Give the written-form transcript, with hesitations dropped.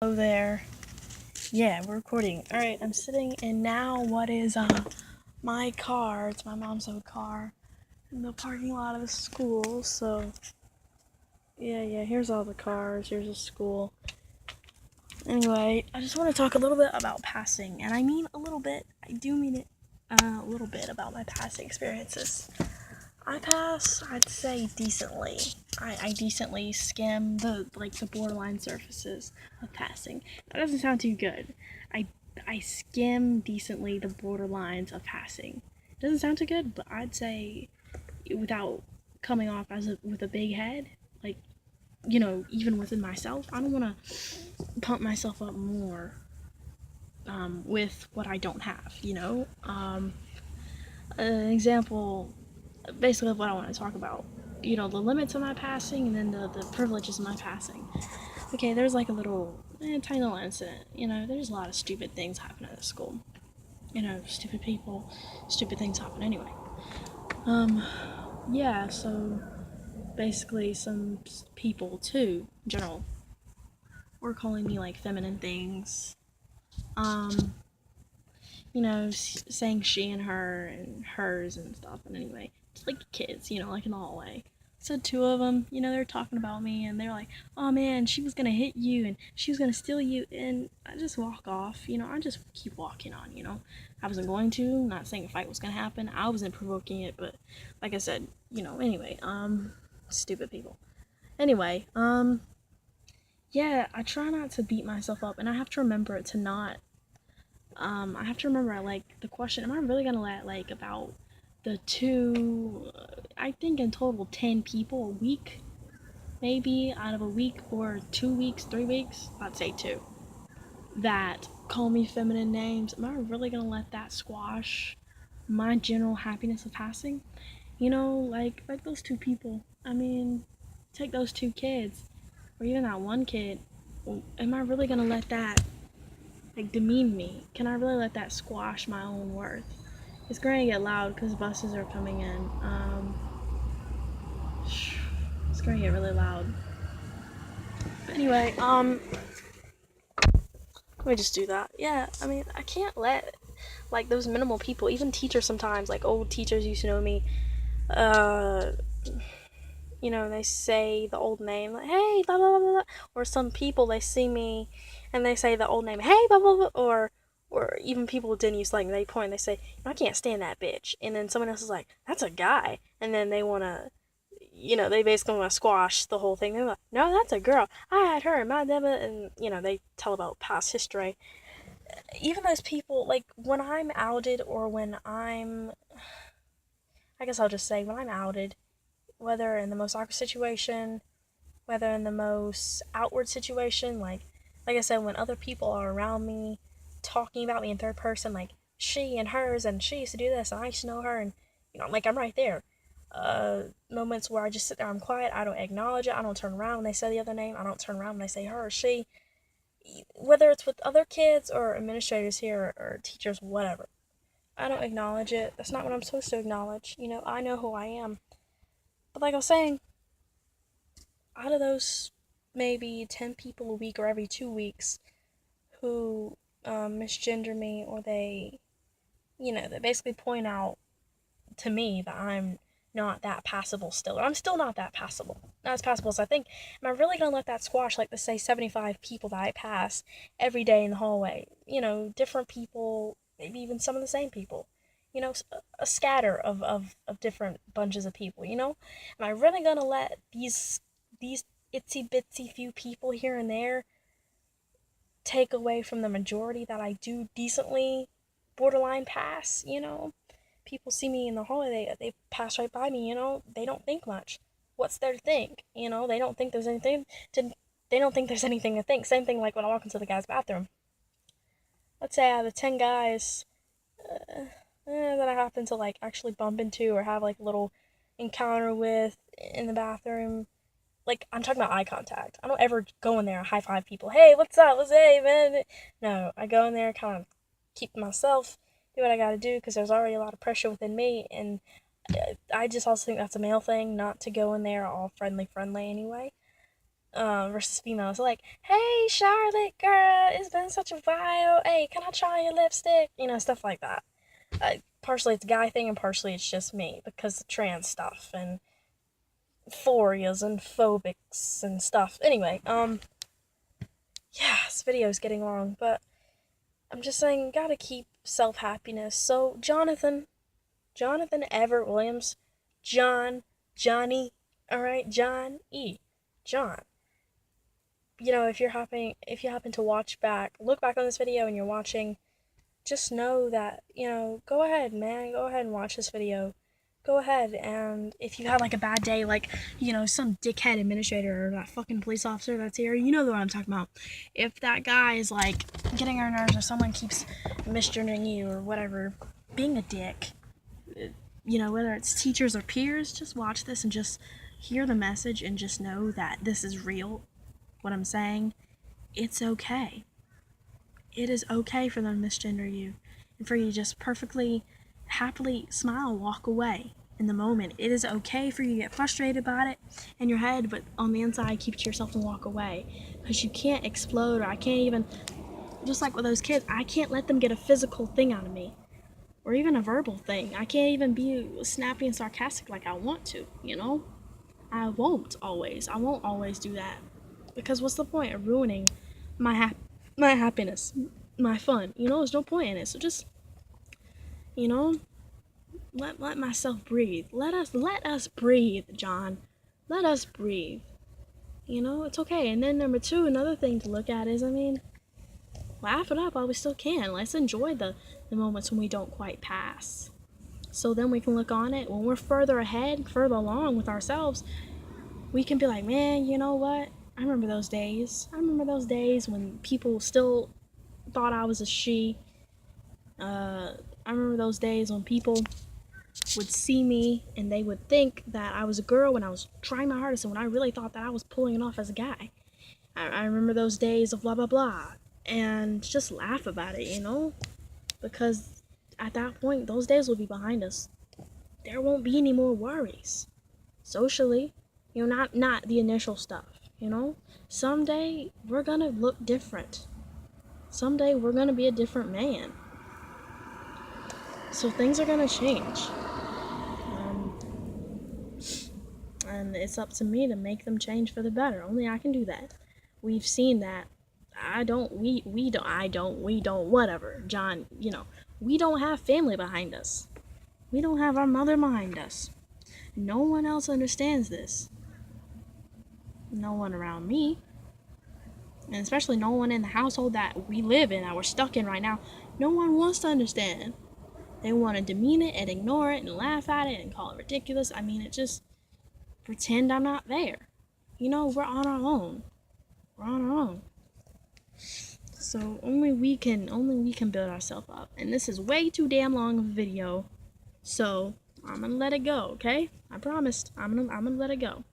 Hello there. Yeah, we're recording. Alright, I'm sitting in now what is my car. It's my mom's old car in the parking lot of the school. So yeah, here's all the cars, here's the school. Anyway, I just want to talk a little bit about passing. And I mean a little bit. I do mean it a little bit about my passing experiences. I pass, I'd say decently. I decently skim the borderline surfaces of passing. That doesn't sound too good. I I skim decently the borderlines of passing. Doesn't sound too good, but I'd say without coming off as with a big head, like even within myself, I don't want to pump myself up more with what I don't have. An example basically what I want to talk about. The limits of my passing and then the privileges of my passing. Okay, there's like a little, tiny little incident. There's a lot of stupid things happen at the school. Stupid people, stupid things happen anyway. Yeah, so basically some people too, in general, were calling me like feminine things. Um, saying she and her and hers and stuff. And anyway, just like kids, like in the hallway. So two of them, they're talking about me and they're like, "Oh man, she was gonna hit you and she was gonna steal you." And I just walk off. I just keep walking on. I wasn't going to. Not saying a fight was gonna happen. I wasn't provoking it, but like I said, Anyway, stupid people. Anyway, yeah, I try not to beat myself up, and I have to remember to not I have to remember, like, the question, am I really gonna let, like, about the two, I think in total 10 people a week, maybe, out of a week, or 2 weeks, 3 weeks, I'd say two, that call me feminine names, am I really gonna let that squash my general happiness of passing? Like those two people, I mean, take those two kids, or even that one kid, am I really gonna let that demean me? Can I really let that squash my own worth? It's going to get loud because buses are coming in. It's going to get really loud. But anyway, let me just do that. Yeah, I mean, I can't let those minimal people, even teachers sometimes, like old teachers used to know me. Uh, they say the old name, like, "Hey, blah blah blah blah," or some people they see me, and they say the old name, "Hey, blah blah blah," or even people who didn't use slang, they point, they say, "I can't stand that bitch," and then someone else is like, "That's a guy," and then they wanna, they basically wanna squash the whole thing. They're like, "No, that's a girl. I had her in my debit," and they tell about past history. Even those people, like when I'm outed or when I guess I'll just say when I'm outed, whether in the most awkward situation, whether in the most outward situation, like I said, when other people are around me talking about me in third person, like she and hers, and she used to do this, and I used to know her, and like I'm right there. Moments where I just sit there, I'm quiet, I don't acknowledge it, I don't turn around when they say the other name, I don't turn around when they say her or she. Whether it's with other kids or administrators here or teachers, whatever. I don't acknowledge it. That's not what I'm supposed to acknowledge. I know who I am. But like I was saying, out of those maybe 10 people a week or every 2 weeks who misgender me, or they basically point out to me that I'm not that passable still, or I'm still not that passable, not as passable as I think. Am I really gonna let that squash, like, the say 75 people that I pass every day in the hallway? Different people, maybe even some of the same people. A scatter of different bunches of people. Am I really gonna let these itsy bitsy few people here and there take away from the majority that I do decently borderline pass? People see me in the hallway, they pass right by me, they don't think much. What's there to think? They don't think there's anything to they don't think there's anything to think. Same thing like when I walk into the guy's bathroom. Let's say out of 10 guys that I happen to like actually bump into or have like a little encounter with in the bathroom, like I'm talking about eye contact. I don't ever go in there and high five people. Hey, what's up? What's hey man? No, I go in there kind of keep to myself, do what I gotta do because there's already a lot of pressure within me, and I just also think that's a male thing, not to go in there all friendly anyway. versus females. So like, hey Charlotte, girl, it's been such a while. Hey, can I try your lipstick? You know, stuff like that. Partially it's a guy thing, and partially it's just me because of trans stuff and phorias and phobics and stuff. Anyway, yeah, this video is getting long, but I'm just saying, gotta keep self happiness. So Jonathan Everett Williams, Johnny, all right, John. You know, if you happen to look back on this video and you're watching, just know that, you know, go ahead, man, go ahead and watch this video. Go ahead, and if you had like a bad day, like, you know, some dickhead administrator or that fucking police officer that's here, you know what I'm talking about. If that guy is like getting our nerves, or someone keeps misgendering you or whatever, being a dick, you know, whether it's teachers or peers, just watch this and just hear the message and just know that this is real. What I'm saying, it's okay. It is okay for them to misgender you and for you to just perfectly, happily smile, walk away in the moment. It is okay for you to get frustrated about it in your head, but on the inside, keep it to yourself and walk away. Because you can't explode, or I can't even, just like with those kids, I can't let them get a physical thing out of me. Or even a verbal thing. I can't even be snappy and sarcastic like I want to, you know? I won't always do that. Because what's the point of ruining my happiness, my fun? You know, there's no point in it. So just, you know, let myself breathe. Let us breathe, John. Let us breathe. You know, it's okay. And then number two, another thing to look at is, I mean, laugh it up while we still can. Let's enjoy the moments when we don't quite pass. So then we can look on it when we're further ahead, further along with ourselves. We can be like, man, you know what? I remember those days. I remember those days when people still thought I was a she. I remember those days when people would see me and they would think that I was a girl when I was trying my hardest and when I really thought that I was pulling it off as a guy. I remember those days of blah, blah, blah. And just laugh about it, you know? Because at that point, those days will be behind us. There won't be any more worries. Socially, you know, not the initial stuff, you know? Someday, we're gonna look different. Someday, we're gonna be a different man. So things are gonna change. And it's up to me to make them change for the better. Only I can do that. We've seen that. Whatever. John, you know, we don't have family behind us. We don't have our mother behind us. No one else understands this. No one around me. And especially no one in the household that we live in, that we're stuck in right now. No one wants to understand. They want to demean it and ignore it and laugh at it and call it ridiculous. I mean, it just pretend I'm not there. You know, we're on our own. We're on our own. So only we can build ourselves up. And this is way too damn long of a video. So I'm gonna let it go, okay? I promised. I'm gonna let it go.